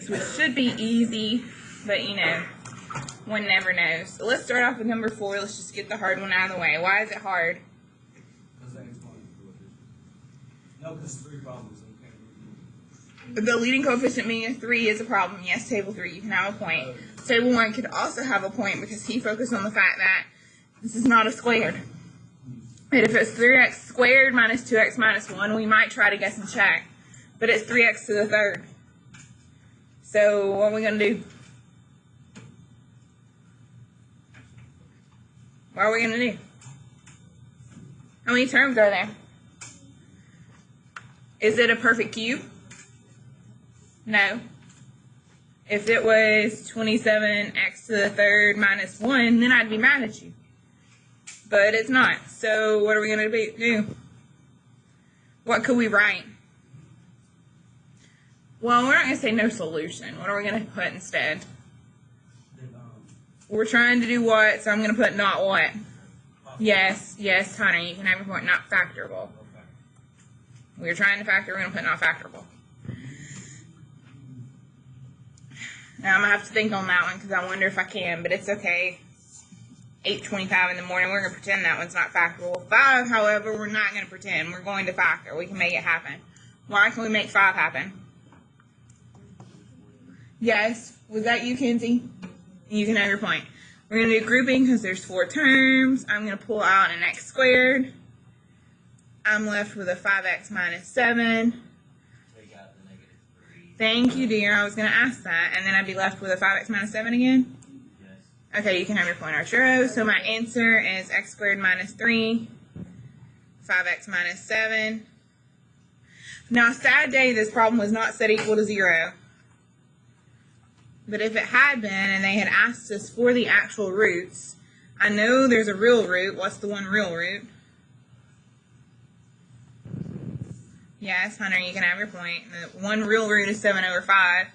which should be easy, but you know, one never knows. So let's start off with number 4. Let's just get the hard one out of the way. Why is it hard? No, because 3 problems. The leading coefficient being a 3 is a problem. Yes, table 3, you can have a point. Table 1 could also have a point because he focused on the fact that this is not a squared. And if it's 3x squared minus 2x minus 1, we might try to guess and check. But it's 3x to the third. So what are we going to do? What are we going to do? How many terms are there? Is it a perfect cube? No. If it was 27x to the third minus 1, then I'd be mad at you. But it's not. So what are we going to do? What could we write? Well, we're not going to say no solution. What are we going to put instead? We're trying to do what, so I'm going to put not what. Yes, Hunter, you can have your point, not factorable. We're trying to factor, we're going to put not factorable. Now I'm going to have to think on that one because I wonder if I can, but it's okay. 8:25 in the morning, we're going to pretend that one's not factorable. 5, however, we're not going to pretend. We're going to factor. We can make it happen. Why can we make 5 happen? Yes, was that you, Kenzie? You can have your point. We're going to do grouping because there's 4 terms. I'm going to pull out an x squared. I'm left with a 5x minus 7. Take out the negative 3. Thank you, dear. I was going to ask that. And then I'd be left with a 5x minus 7 again? Yes. Okay, you can have your point, Arturo. So my answer is x squared minus 3, 5x minus 7. Now, sad day, this problem was not set equal to 0. But if it had been and they had asked us for the actual roots, I know there's a real root. What's the one real root? Yes, Hunter, you can have your point. The one real root is 7 over 5.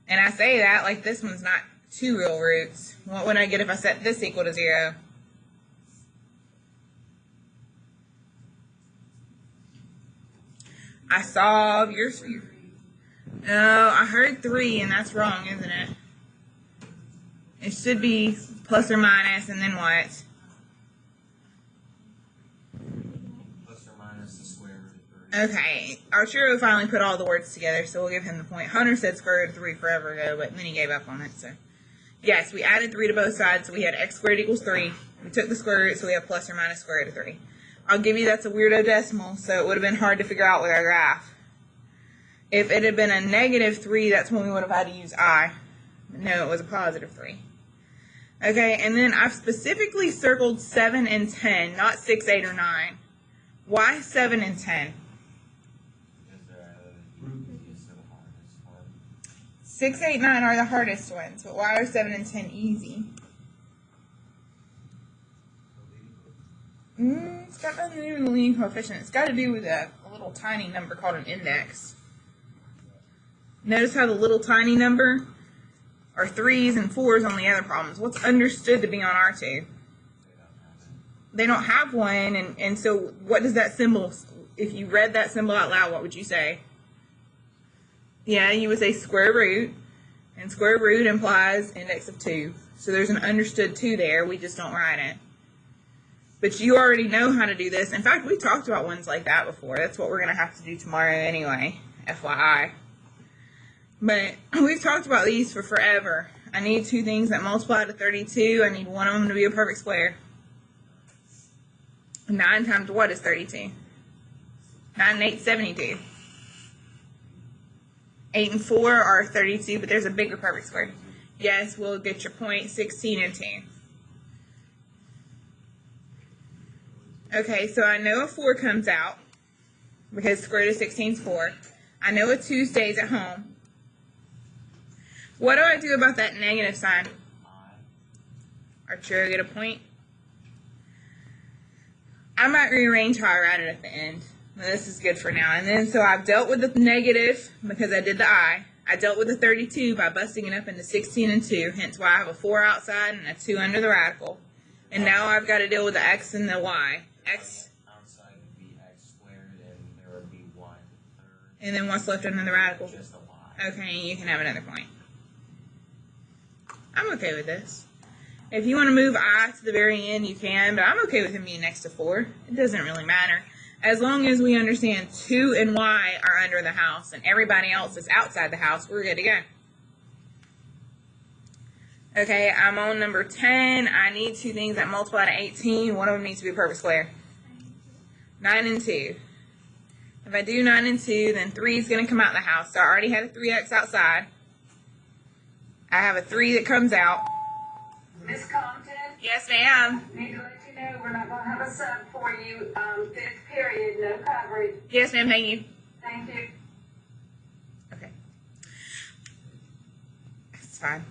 And I say that like this one's not 2 real roots. What would I get if I set this equal to 0? I solve your... No, I heard 3, and that's wrong, isn't it? It should be plus or minus, and then what? Plus or minus the square root of 3. Okay, Arturo finally put all the words together, so we'll give him the point. Hunter said square root of 3 forever ago, but then he gave up on it, so. Yes, we added 3 to both sides, so we had x squared equals 3. We took the square root, so we have plus or minus square root of 3. I'll give you that's a weirdo decimal, so it would have been hard to figure out with our graph. If it had been a negative 3, that's when we would have had to use I. No, it was a positive 3. Okay, and then I've specifically circled 7 and 10, not 6, 8, or 9. Why 7 and 10? Because root is the hardest one. 6, 8, 9 are the hardest ones, but why are 7 and 10 easy? It's got nothing to do with the leading coefficient. It's got to do with a little tiny number called an index. Notice how the little tiny number are 3s and 4s on the other problems. What's understood to be on R2? They don't have one, and so what does that symbol, if you read that symbol out loud, what would you say? Yeah, you would say square root, and square root implies index of 2. So there's an understood 2 there, we just don't write it. But you already know how to do this. In fact, we talked about ones like that before. That's what we're going to have to do tomorrow anyway, FYI. But we've talked about these for forever. I need 2 things that multiply to 32. I need one of them to be a perfect square. 9 times what is 32? 9 and 8, 72. 8 and 4 are 32, but there's a bigger perfect square. Yes, we'll get your point, 16 and 2. Okay, so I know a 4 comes out because square root of 16 is 4. I know a 2 stays at home. What do I do about that negative sign? Arturo get a point. I might rearrange how I write it at the end. This is good for now. And then, so I've dealt with the negative because I did the I. I dealt with the 32 by busting it up into 16 and 2, hence why I have a 4 outside and a 2 under the radical. And now I've got to deal with the x and the y. X outside would be x squared, and there would be 1/3. And then what's left under the radical? Just a y. Okay, you can have another point. I'm okay with this. If you want to move I to the very end, you can, but I'm okay with him being next to 4. It doesn't really matter. As long as we understand 2 and y are under the house and everybody else is outside the house, we're good to go. Okay, I'm on number 10. I need 2 things that multiply to 18. One of them needs to be a perfect square. 9 and 2. If I do 9 and 2, then 3 is going to come out of the house. So I already had a 3x outside. I have a 3 that comes out. Miss Compton? Yes, ma'am. Need to let you know we're not going to have a sub for you. 5th period, no coverage. Yes, ma'am. Thank you. Thank you. Okay. It's fine.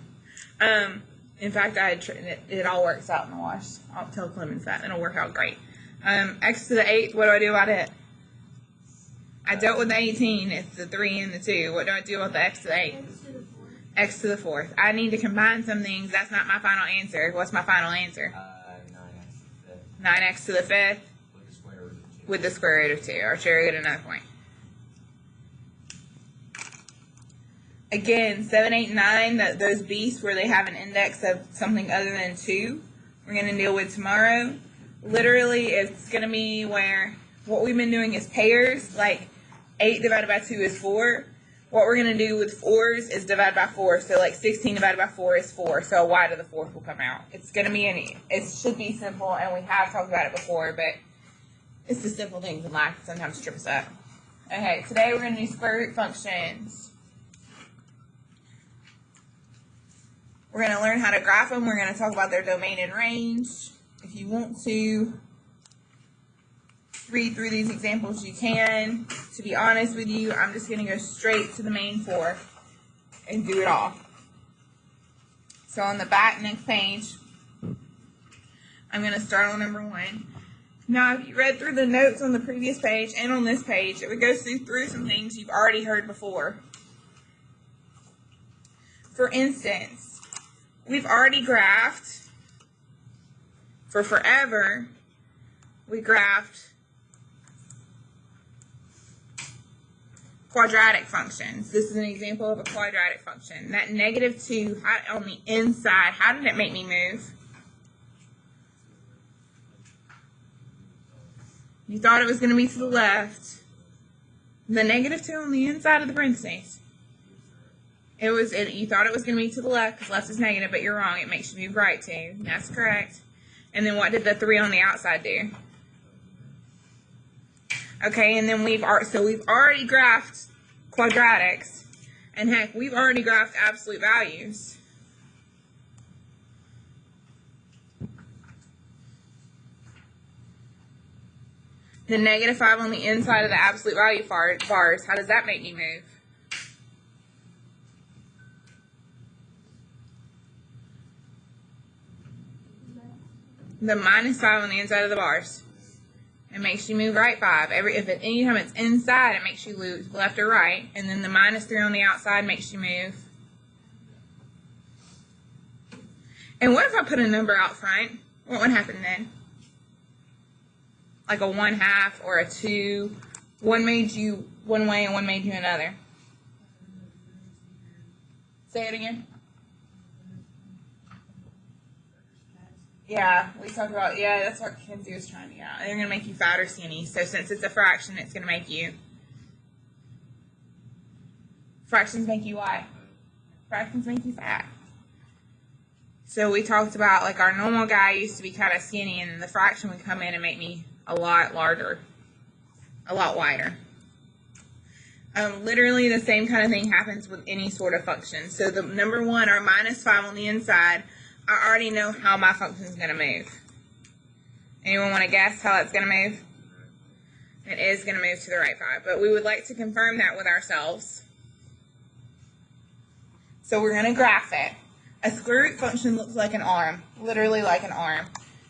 In fact, it all works out in the wash. I'll tell Clemens that. It'll work out great. X to the 8th, what do I do about it? I dealt with the 18. It's the 3 and the 2. What do I do about the x to the 8th? X to the 4th. I need to combine some things. That's not my final answer. What's my final answer? 9x to the 5th. 9x to the 5th. With the square root of 2. Or Sherry get another point. Again, 7, 8, 9, those beasts where they have an index of something other than 2, we're going to deal with tomorrow. Literally, it's going to be where what we've been doing is pairs, like 8 divided by 2 is 4. What we're going to do with 4s is divide by 4. So like 16 divided by 4 is 4. So y to the 4th will come out. It's going to be it should be simple, and we have talked about it before, but it's the simple things in life that sometimes trip us up. Okay, today we're going to do square root functions. We're going to learn how to graph them. We're going to talk about their domain and range. If you want to read through these examples, you can. To be honest with you, I'm just going to go straight to the main 4 and do it all. So on the back next page, I'm going to start on number 1. Now, if you read through the notes on the previous page and on this page, it would go through some things you've already heard before. For instance, we've already graphed, for forever, we graphed quadratic functions. This is an example of a quadratic function. That negative 2 on the inside, how did it make me move? You thought it was going to be to the left. The negative 2 on the inside of the parentheses. You thought it was going to be to the left because left is negative, but you're wrong. It makes you move right too. That's correct. And then what did the 3 on the outside do? Okay, and then we've already graphed quadratics, and heck, we've already graphed absolute values. The negative 5 on the inside of the absolute value bars, how does that make me move? The minus 5 on the inside of the bars. It makes you move right 5. Anytime it's inside, it makes you move left or right. And then the minus 3 on the outside makes you move. And what if I put a number out front? What would happen then? Like a 1/2 or a 2. One made you one way and one made you another. Say it again. Yeah, we talked about, that's what Kenzie was trying to get out. They're going to make you fat or skinny. So since it's a fraction, it's going to make you, fractions make you what? Fractions make you fat. So we talked about, like, our normal guy used to be kind of skinny, and then the fraction would come in and make me a lot larger, a lot wider. Literally the same kind of thing happens with any sort of function. So the number 1, our minus 5 on the inside, I already know how my function is going to move. Anyone want to guess how it's going to move? It is going to move to the right 5, but we would like to confirm that with ourselves. So we're going to graph it. A square root function looks like an arm, literally like an arm.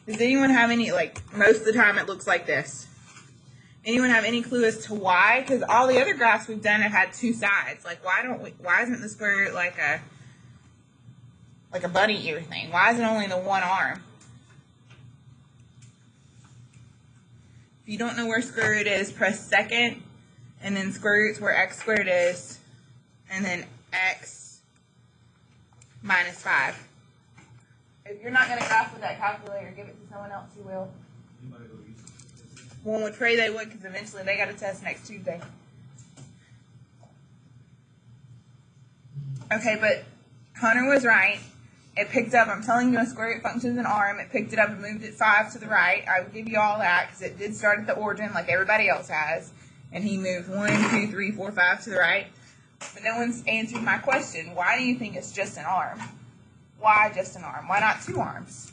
Does anyone have any, most of the time it looks like this. Anyone have any clue as to why? Because all the other graphs we've done have had 2 sides. Why isn't the square root like a bunny ear thing? Why is it only the one arm? If you don't know where square root is, press second, and then square root's where x squared is. and then x minus 5. If you're not going to graph with that calculator, give it to someone else who will. One would pray they would, because eventually they got a test next Tuesday. Okay, but Hunter was right. It picked up, I'm telling you, a square root function is an arm. It picked it up and moved it 5 to the right. I would give you all that, because it did start at the origin like everybody else has. And he moved 1, 2, 3, 4, 5 to the right. But no one's answered my question. Why do you think it's just an arm? Why just an arm? Why not 2 arms?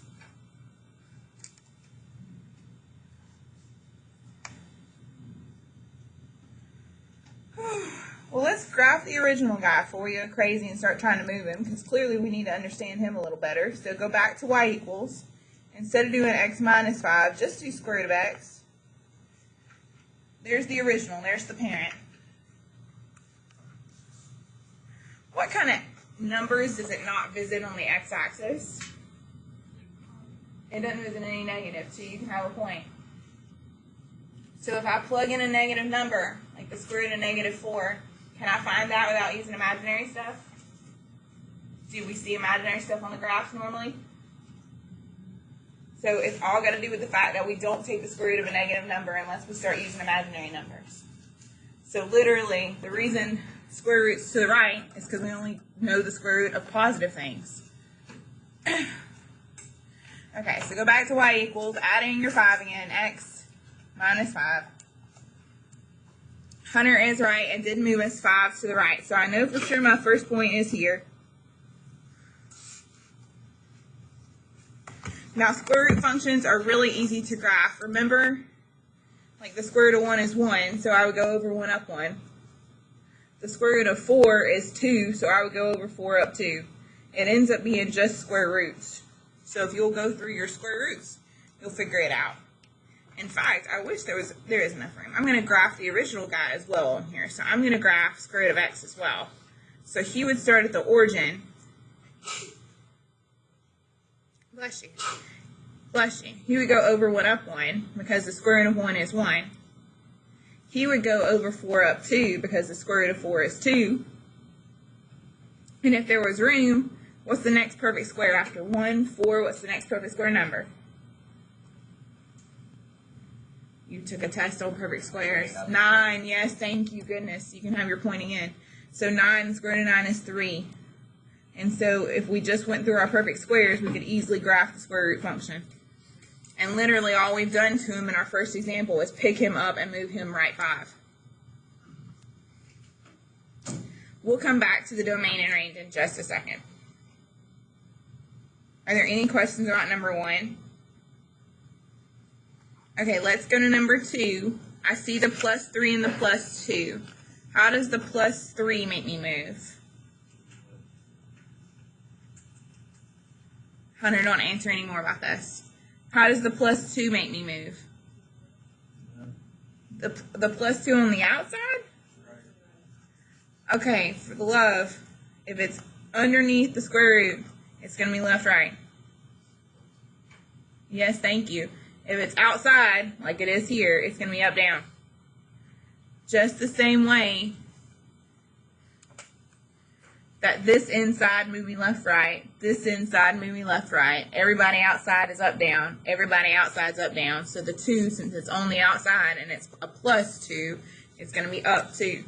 Well, let's graph the original guy for you, crazy, and start trying to move him, because clearly we need to understand him a little better. So go back to y equals. Instead of doing x minus 5, just do square root of x. There's the original. There's the parent. What kind of numbers does it not visit on the x-axis? It doesn't visit any negative, so you can have a point. So if I plug in a negative number, like the square root of negative 4, can I find that without using imaginary stuff? Do we see imaginary stuff on the graphs normally? So it's all got to do with the fact that we don't take the square root of a negative number unless we start using imaginary numbers. So literally, the reason square root's to the right is because we only know the square root of positive things. Okay, so go back to y equals, add in your 5 again, x minus 5. Hunter is right and did move us 5 to the right. So I know for sure my first point is here. Now square root functions are really easy to graph. Remember, like the square root of 1 is 1, so I would go over 1 up 1. The square root of 4 is 2, so I would go over 4 up 2. It ends up being just square roots. So if you'll go through your square roots, you'll figure it out. In fact, I wish there is enough room. I'm going to graph the original guy as well on here. So I'm going to graph square root of x as well. So he would start at the origin. Bless you. Bless you. He would go over 1 up 1 because the square root of 1 is 1. He would go over 4 up 2 because the square root of 4 is 2. And if there was room, what's the next perfect square after 1, 4? What's the next perfect square number? You took a test on perfect squares. 9, yes, thank you, goodness. You can have your pointing in. So 9, the square root of 9 is 3. And so if we just went through our perfect squares, we could easily graph the square root function. And literally all we've done to him in our first example is pick him up and move him right 5. We'll come back to the domain and range in just a second. Are there any questions about number 1? Okay, let's go to number 2. I see the plus 3 and the plus 2. How does the plus 3 make me move? Hunter, don't answer any more about this. How does the plus 2 make me move? The plus 2 on the outside? Okay, for the love, if it's underneath the square root, it's going to be left, right. Yes, thank you. If it's outside, like it is here, it's going to be up, down. Just the same way that this inside move me left, right, this inside move me left, right. Everybody outside is up, down. Everybody outside's up, down. So the 2, since it's only outside and it's a plus 2, it's going to be up 2.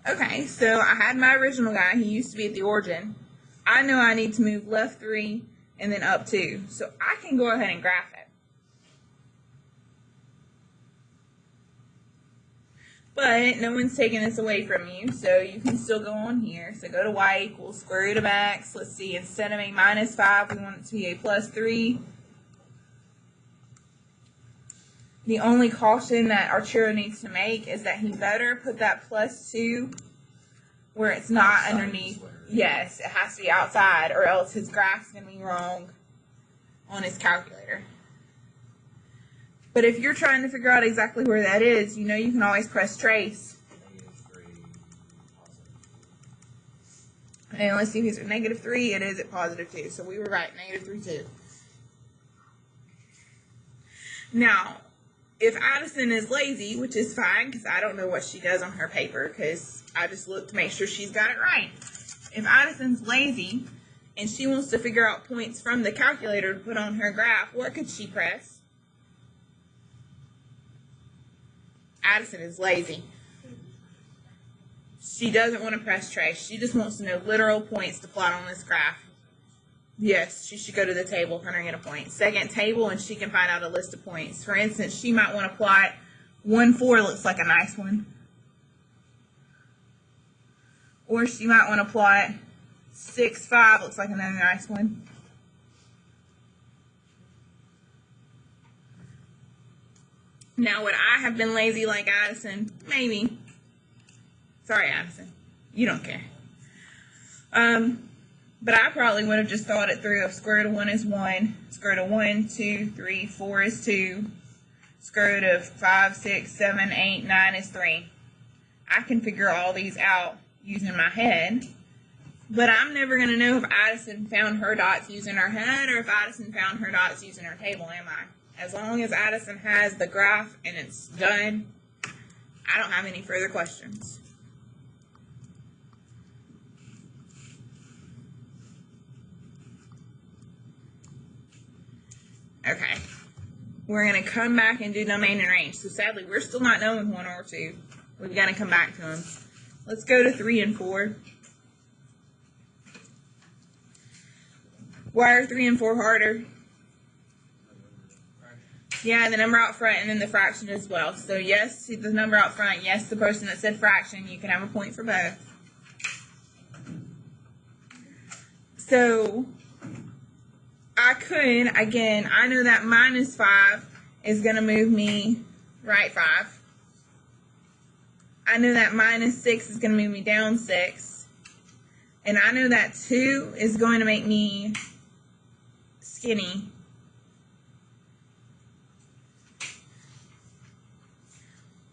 Okay, so I had my original guy. He used to be at the origin. I know I need to move left 3 and then up 2. So I can go ahead and graph it. But no one's taking this away from you, so you can still go on here. So go to y equals square root of x. Let's see, instead of a minus 5, we want it to be a plus 3. The only caution that Arturo needs to make is that he better put that plus 2 where it's not underneath. Yes, it has to be outside, or else his graph's going to be wrong on his calculator. But if you're trying to figure out exactly where that is, you know you can always press trace. And let's see if he's at negative 3. It is at positive 2. So we were right, negative 3, 2. Now, if Addison is lazy, which is fine because I don't know what she does on her paper because I just look to make sure she's got it right. If Addison's lazy and she wants to figure out points from the calculator to put on her graph, what could she press? Addison is lazy. She doesn't want to press trace. She just wants to know literal points to plot on this graph. Yes, she should go to the table, enter in a point. Second table, and she can find out a list of points. For instance, she might want to plot 1, 4 looks like a nice one. Or she might want to plot 6, 5 looks like another nice one. Now, would I have been lazy like Addison? Maybe. Sorry, Addison. You don't care. But I probably would have just thought it through. If square root of 1 is 1, square root of 1, 2, 3, 4 is 2, square root of 5, 6, 7, 8, 9 is 3. I can figure all these out using my head, but I'm never going to know if Addison found her dots using her head or if Addison found her dots using her table, am I? As long as Addison has the graph and it's done, I don't have any further questions. Okay, we're going to come back and do domain and range. So sadly, we're still not knowing 1 or 2. We've got to come back to them. Let's go to 3 and 4. Why are 3 and 4 harder? Yeah, the number out front and then the fraction as well. So yes, the number out front. Yes, the person that said fraction. You can have a point for both. So I could, again, I know that minus 5 is going to move me right 5. I know that minus 6 is going to move me down 6. And I know that 2 is going to make me skinny.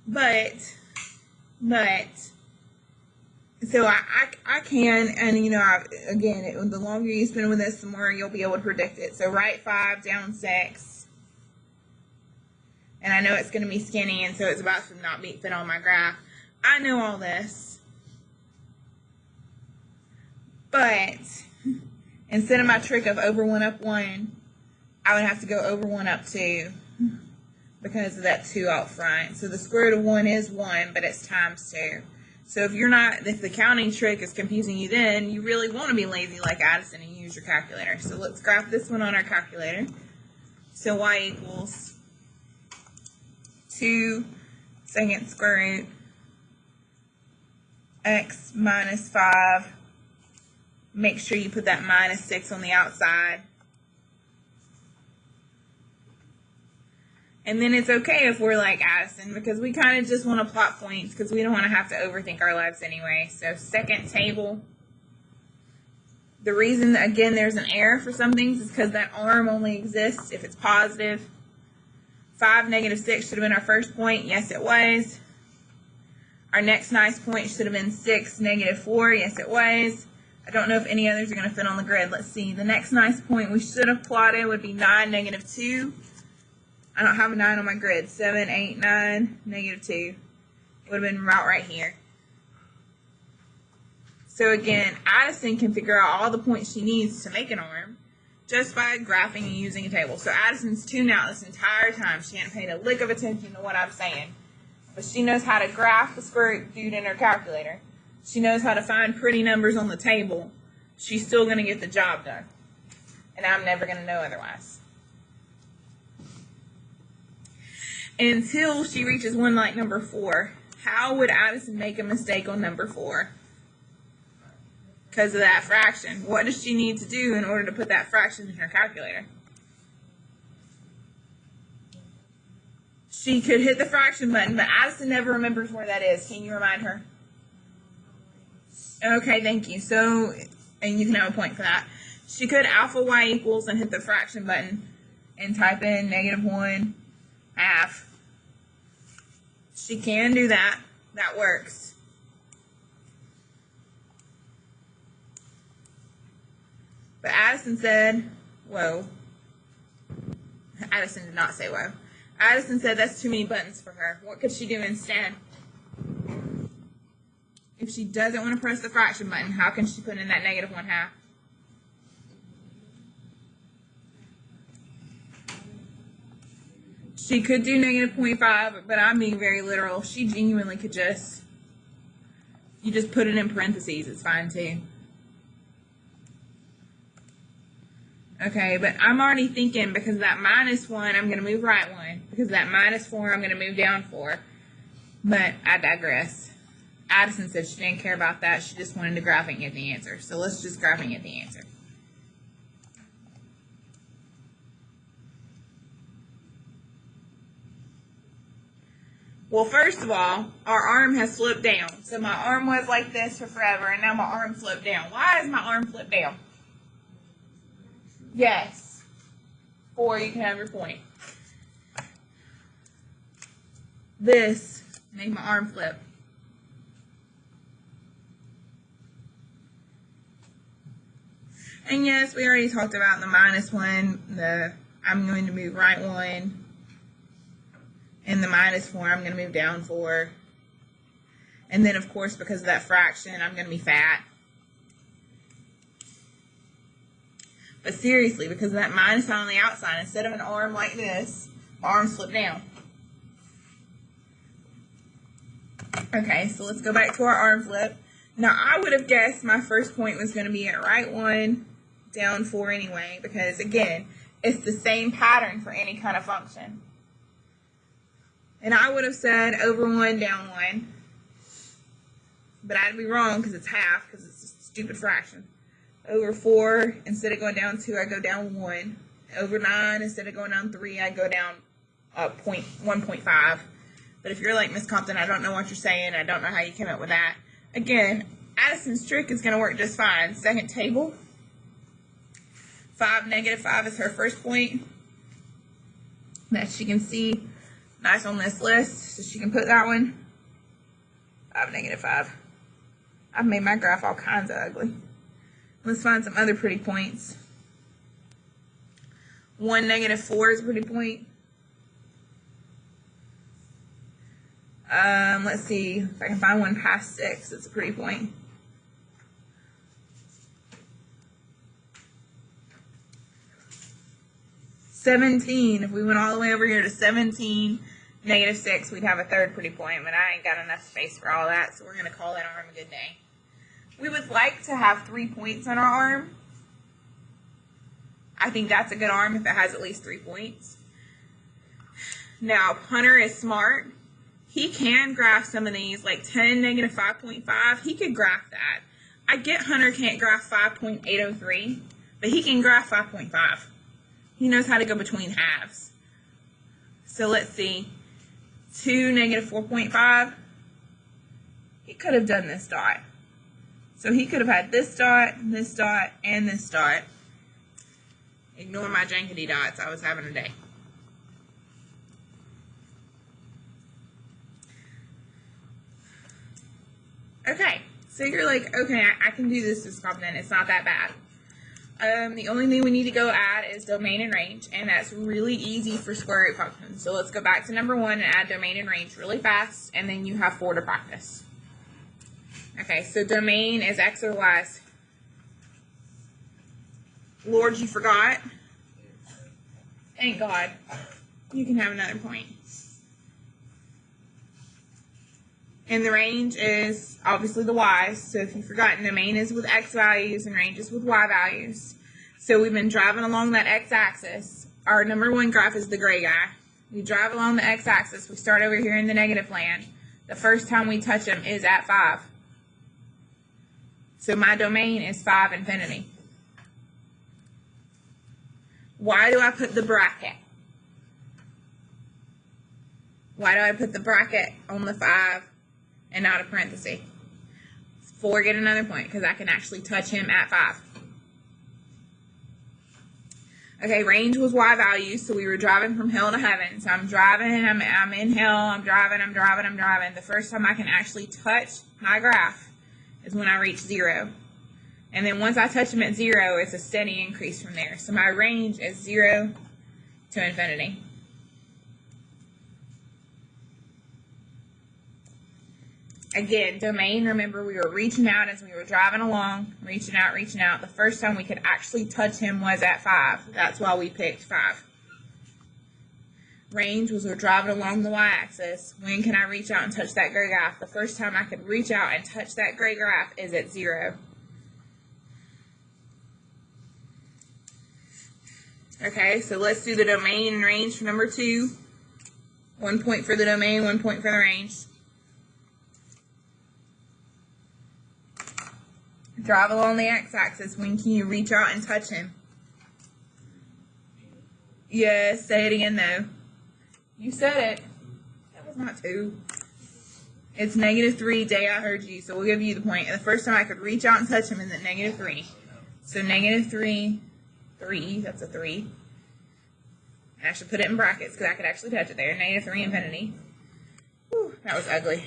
But, so I can, and you know, again, the longer you spend with this, the more you'll be able to predict it. So right 5, down 6. And I know it's going to be skinny, and so it's about to not fit on my graph. I know all this. But instead of my trick of over 1 up 1, I would have to go over 1 up 2 because of that 2 out front. So the square root of 1 is 1, but it's times 2. So if the counting trick is confusing you, then you really want to be lazy like Addison and use your calculator. So let's graph this one on our calculator. So y equals 2 second square root x minus 5. Make sure you put that minus 6 on the outside. And then it's okay if we're like Addison because we kind of just want to plot points because we don't want to have to overthink our lives anyway. So second table. The reason, again, there's an error for some things is because that arm only exists if it's positive. 5, negative 6 should have been our first point. Yes, it was. Our next nice point should have been 6, negative 4. Yes, it was. I don't know if any others are going to fit on the grid. Let's see. The next nice point we should have plotted would be 9, negative 2. I don't have a 9 on my grid. 7, 8, 9, negative 2. Would have been right here. So again, Addison can figure out all the points she needs to make an arm just by graphing and using a table. So Addison's tuned out this entire time. She hadn't paid a lick of attention to what I'm saying. But she knows how to graph the square root dude in her calculator. She knows how to find pretty numbers on the table. She's still going to get the job done. And I'm never going to know otherwise. Until she reaches one like number 4. How would Addison make a mistake on number 4? Because of that fraction. What does she need to do in order to put that fraction in her calculator? She could hit the fraction button, but Addison never remembers where that is. Can you remind her? Okay, thank you. So, and you can have a point for that. She could alpha y equals and hit the fraction button and type in negative 1 half. She can do that. That works. But Addison said, whoa. Addison did not say whoa. Addison said that's too many buttons for her. What could she do instead? If she doesn't want to press the fraction button, how can she put in that negative 1/2? She could do negative 0.5, but I'm being very literal. She genuinely could just, you just put it in parentheses, it's fine too. Okay, but I'm already thinking because of that -1, I'm going to move right 1. Because of that -4, I'm going to move down 4. But I digress. Addison said she didn't care about that. She just wanted to graph and get the answer. So let's just graph and get the answer. Well, first of all, our arm has flipped down. So my arm was like this for forever, and now my arm flipped down. Why is my arm flipped down? Yes. 4, you can have your point. This made my arm flip. And yes, we already talked about the -1, I'm going to move right 1, and the -4, I'm going to move down 4. And then, of course, because of that fraction, I'm going to be fat. But seriously, because of that minus sign on the outside, instead of an arm like this, my arm slipped down. Okay, so let's go back to our arm flip. Now, I would have guessed my first point was going to be at right 1, down 4 anyway, because, again, it's the same pattern for any kind of function. And I would have said over 1, down 1. But I'd be wrong because it's half, because it's a stupid fraction. Over 4, instead of going down 2, I go down 1. Over 9, instead of going down 3, I go down 1.5. But if you're like Miss Compton, I don't know what you're saying. I don't know how you came up with that. Again, Addison's trick is going to work just fine. Second table. 5, -5 is her first point that she can see nice on this list. So she can put that one. 5, -5. I've made my graph all kinds of ugly. Let's find some other pretty points. 1, -4 is a pretty point. Let's see if I can find one past 6. It's a pretty point. $17. If we went all the way over here to 17, -6, we'd have a third pretty point, but I ain't got enough space for all that, so we're going to call that arm a good day. We would like to have 3 points on our arm. I think that's a good arm if it has at least 3 points. Now, Hunter is smart. He can graph some of these, like 10, -5.5. He could graph that. I get Hunter can't graph 5.803, but he can graph 5.5. He knows how to go between halves. So let's see. 2, -4.5. He could have done this dot. So he could have had this dot, and this dot. Ignore my jankety dots. I was having a day. Okay, so you're like, okay, I can do this, Miss Compton. It's not that bad. The only thing we need to go add is domain and range, and that's really easy for square root functions. So let's go back to number 1 and add domain and range really fast, and then you have 4 to practice. Okay, so domain is x or y's. Lord, you forgot? Thank God. You can have another point. And the range is obviously the y's. So if you've forgotten, domain is with x values and range is with y values. So we've been driving along that x-axis. Our number 1 graph is the gray guy. We drive along the x-axis. We start over here in the negative land. The first time we touch him is at 5. So my domain is 5 infinity. Why do I put the bracket? Why do I put the bracket on the 5 and not a parenthesis? 4, get another point, because I can actually touch him at 5. Okay, range was y values, so we were driving from hell to heaven. So I'm driving, I'm in hell, I'm driving. The first time I can actually touch my graph is when I reach 0. And then once I touch him at 0, it's a steady increase from there. So my range is 0 to infinity. Again, domain, remember we were reaching out as we were driving along, reaching out, reaching out. The first time we could actually touch him was at 5. That's why we picked 5. Range was we're driving along the y-axis. When can I reach out and touch that gray graph? The first time I could reach out and touch that gray graph is at 0. Okay, so let's do the domain and range for number 2. 1 point for the domain, 1 point for the range. Drive along the x-axis. When can you reach out and touch him? Yes, say it again though. You said it. That was not 2. It's -3. Day, I heard you, so we'll give you the point. And the first time I could reach out and touch him is at -3. So -3, 3, that's a 3. And I should put it in brackets because I could actually touch it there. -3 infinity. Whew, that was ugly.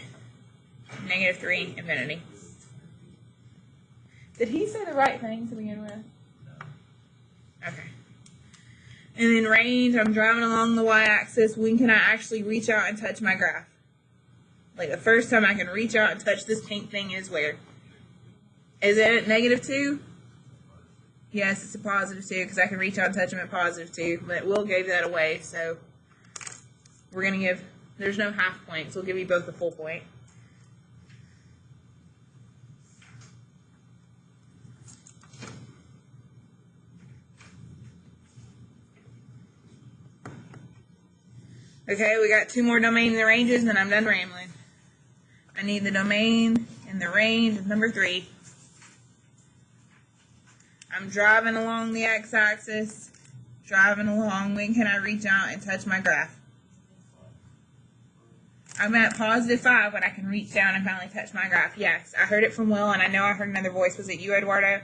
-3 infinity. Did he say the right thing to begin with? Okay. And then range, I'm driving along the y-axis. When can I actually reach out and touch my graph? Like the first time I can reach out and touch this pink thing is where? Is it at -2? Yes, it's a +2 because I can reach out and touch them at +2. But Will gave that away, so we're going to give, there's no half points. We'll give you both a full point. Okay, we got 2 more domains and ranges, and then I'm done rambling. I need the domain and the range of number 3. I'm driving along the x-axis, driving along. When can I reach out and touch my graph? I'm at +5 when I can reach down and finally touch my graph. Yes, I heard it from Will, and I know I heard another voice. Was it you, Eduardo?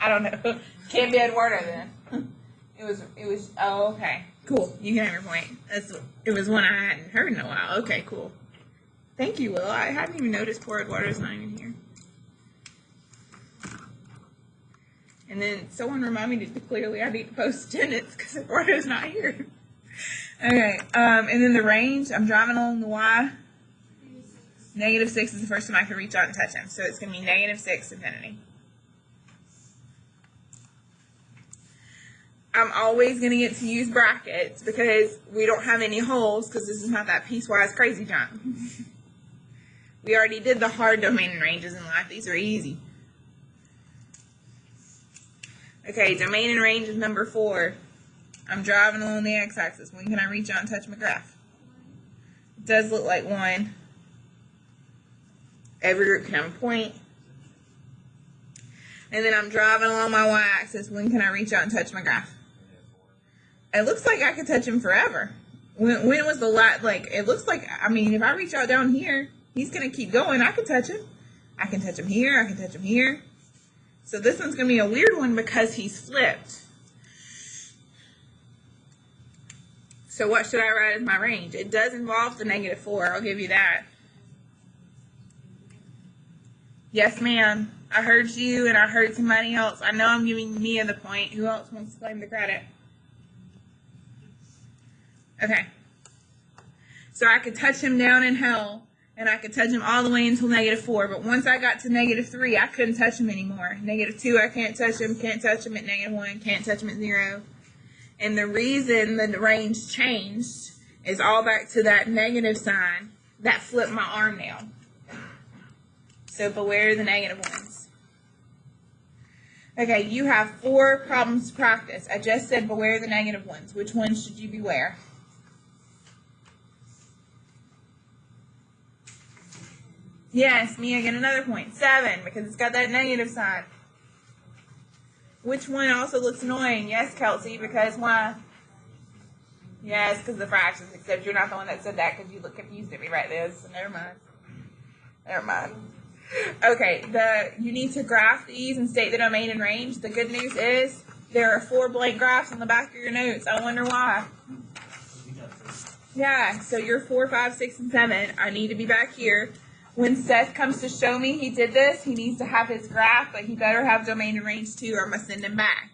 I don't know. Can't be Eduardo then. It was, oh, okay. Cool. You can have your point. It was one I hadn't heard in a while. Okay, cool. Thank you, Will. I hadn't even noticed poor Eduardo's not even here. And then someone remind me to clearly I need to post attendance because Eduardo's not here. Okay, and then the range, I'm driving along the y. -6 is the first time I can reach out and touch him. So it's going to be -6 infinity. I'm always going to get to use brackets because we don't have any holes because this is not that piecewise crazy time. We already did the hard domain and ranges in life. These are easy. Okay, domain and range is number 4. I'm driving along the x-axis. When can I reach out and touch my graph? It does look like 1. Every group can have a point. And then I'm driving along my y-axis. When can I reach out and touch my graph? It looks like I could touch him forever. When was the last, like, it looks like, I mean, if I reach out down here, he's going to keep going. I can touch him. I can touch him here. I can touch him here. So this one's going to be a weird one because he's flipped. So what should I write as my range? It does involve the -4. I'll give you that. Yes, ma'am. I heard you and I heard somebody else. I know I'm giving Mia the point. Who else wants to claim the credit? Okay. So I could touch him down in hell, and I could touch him all the way until -4. But once I got to -3, I couldn't touch him anymore. -2, I can't touch him. Can't touch him at -1. Can't touch him at 0. And the reason the range changed is all back to that negative sign that flipped my arm down. So beware the negative ones. Okay, you have 4 problems to practice. I just said beware the negative ones. Which ones should you beware? Yes, Mia, get another point. 7, because it's got that negative sign. Which one also looks annoying? Yes, Kelsey, because why? Yes, because of the fractions, except you're not the one that said that because you look confused at me right there, so never mind. Never mind. Okay, you need to graph these and state the domain and range. The good news is there are 4 blank graphs on the back of your notes. I wonder why. Yeah, so you're 4, 5, 6, and 7. I need to be back here. When Seth comes to show me he did this, he needs to have his graph, but he better have domain and range too, or I'm going to send him back.